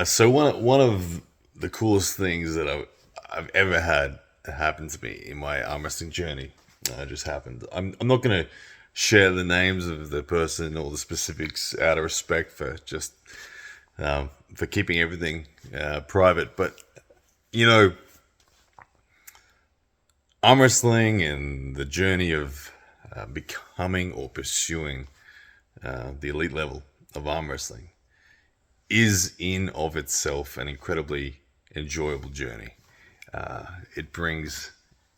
So one of the coolest things that I've ever had happen to me in my arm wrestling journey just happened. I'm not gonna share the names of the person or the specifics out of respect for keeping everything private. But you know, arm wrestling and the journey of becoming or pursuing the elite level of arm wrestling is in of itself an incredibly enjoyable journey. It brings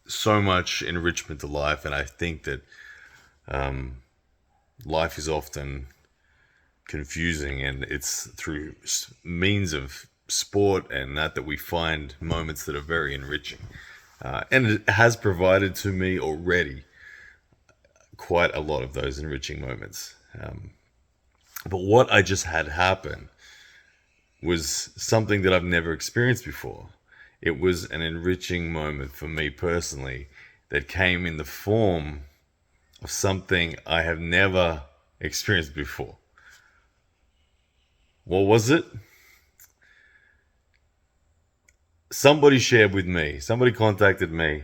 so much enrichment to life, and I think that life is often confusing, and it's through means of sport and that we find moments that are very enriching. And it has provided to me already quite a lot of those enriching moments. But what I just had happen was something that I've never experienced before. It was an enriching moment for me personally that came in the form of something I have never experienced before. What was it? Somebody shared with me, somebody contacted me,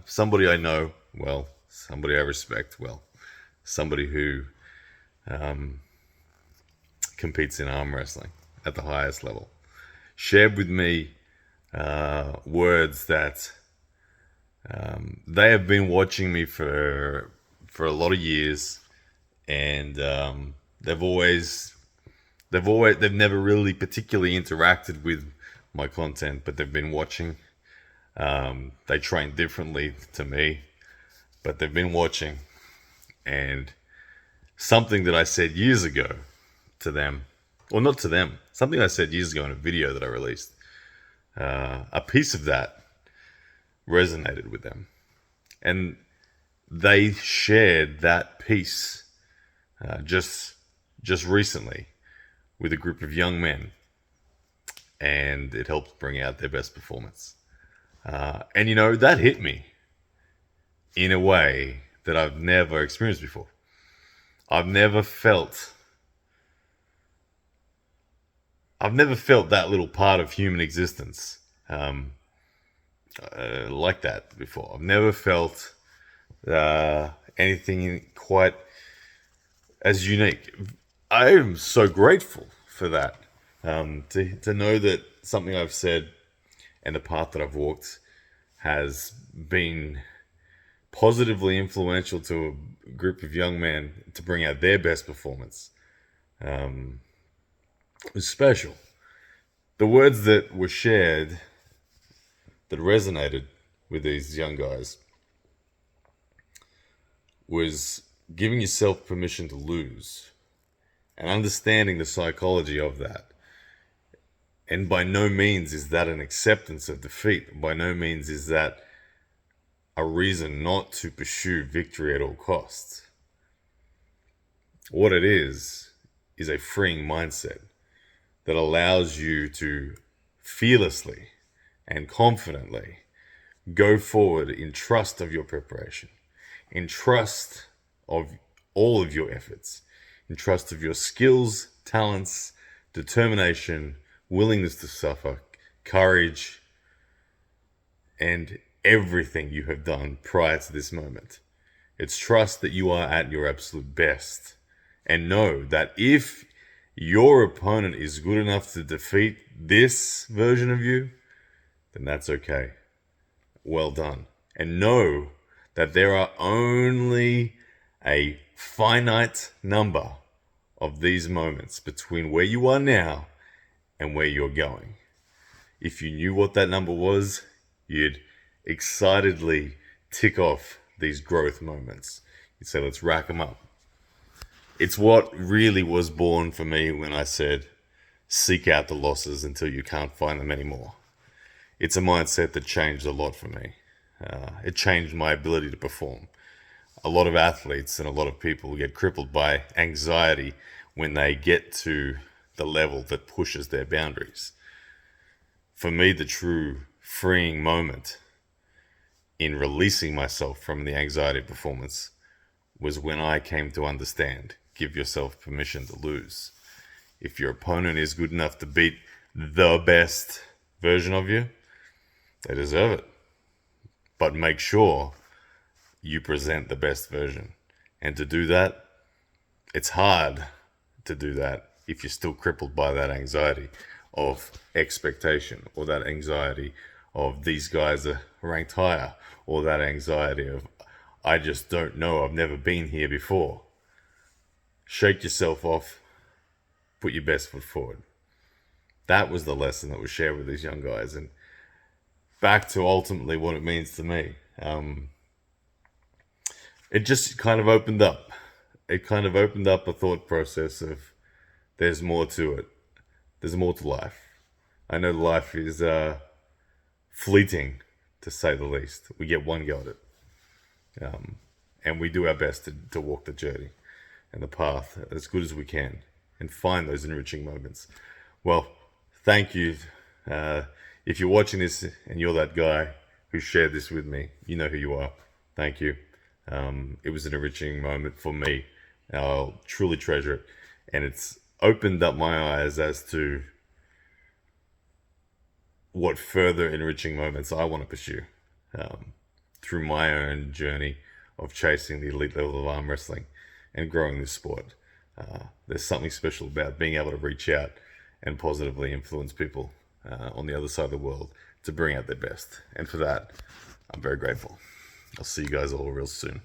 somebody I know well, somebody I respect well, somebody who competes in arm wrestling at the highest level, shared with me words that they have been watching me for a lot of years, and they've never really particularly interacted with my content, but they've been watching. They train differently to me, but they've been watching, and something that I said years ago to them, or not to them, something I said years ago in a video that I released, a piece of that resonated with them, and they shared that piece just recently with a group of young men, and it helped bring out their best performance. And that hit me in a way that I've never experienced before. I've never felt that little part of human existence like that before. I've never felt anything quite as unique. I am so grateful for that. To know that something I've said and the path that I've walked has been positively influential to a group of young men to bring out their best performance was special. The words that were shared that resonated with these young guys was giving yourself permission to lose and understanding the psychology of that. And by no means is that an acceptance of defeat. By no means is that a reason not to pursue victory at all costs. What it is a freeing mindset that allows you to fearlessly and confidently go forward in trust of your preparation, in trust of all of your efforts, in trust of your skills, talents, determination, willingness to suffer, courage, and everything you have done prior to this moment. It's trust that you are at your absolute best, and know that if your opponent is good enough to defeat this version of you, then that's okay. Well done. And know that there are only a finite number of these moments between where you are now and where you're going. If you knew what that number was, you'd excitedly tick off these growth moments. You'd say, let's rack them up. It's what really was born for me when I said, seek out the losses until you can't find them anymore. It's a mindset that changed a lot for me. It changed my ability to perform. A lot of athletes and a lot of people get crippled by anxiety when they get to the level that pushes their boundaries. For me, the true freeing moment in releasing myself from the anxiety of performance was when I came to understand, give yourself permission to lose. If your opponent is good enough to beat the best version of you, they deserve it. But make sure you present the best version. And to do that, it's hard to do that if you're still crippled by that anxiety of expectation, or that anxiety of these guys are ranked higher, or that anxiety of I just don't know, I've never been here before. Shake yourself off, put your best foot forward. That was the lesson that was shared with these young guys, and back to ultimately what it means to me. It just kind of opened up. It kind of opened up a thought process of there's more to it. There's more to life. I know life is fleeting, to say the least. We get one go at it. And we do our best to walk the journey and the path as good as we can and find those enriching moments. Well, thank you. If you're watching this and you're that guy who shared this with me, you know who you are. Thank you. It was an enriching moment for me. I'll truly treasure it. And it's opened up my eyes as to what further enriching moments I want to pursue through my own journey of chasing the elite level of arm wrestling and growing this sport. There's something special about being able to reach out and positively influence people on the other side of the world to bring out their best. And for that, I'm very grateful. I'll see you guys all real soon.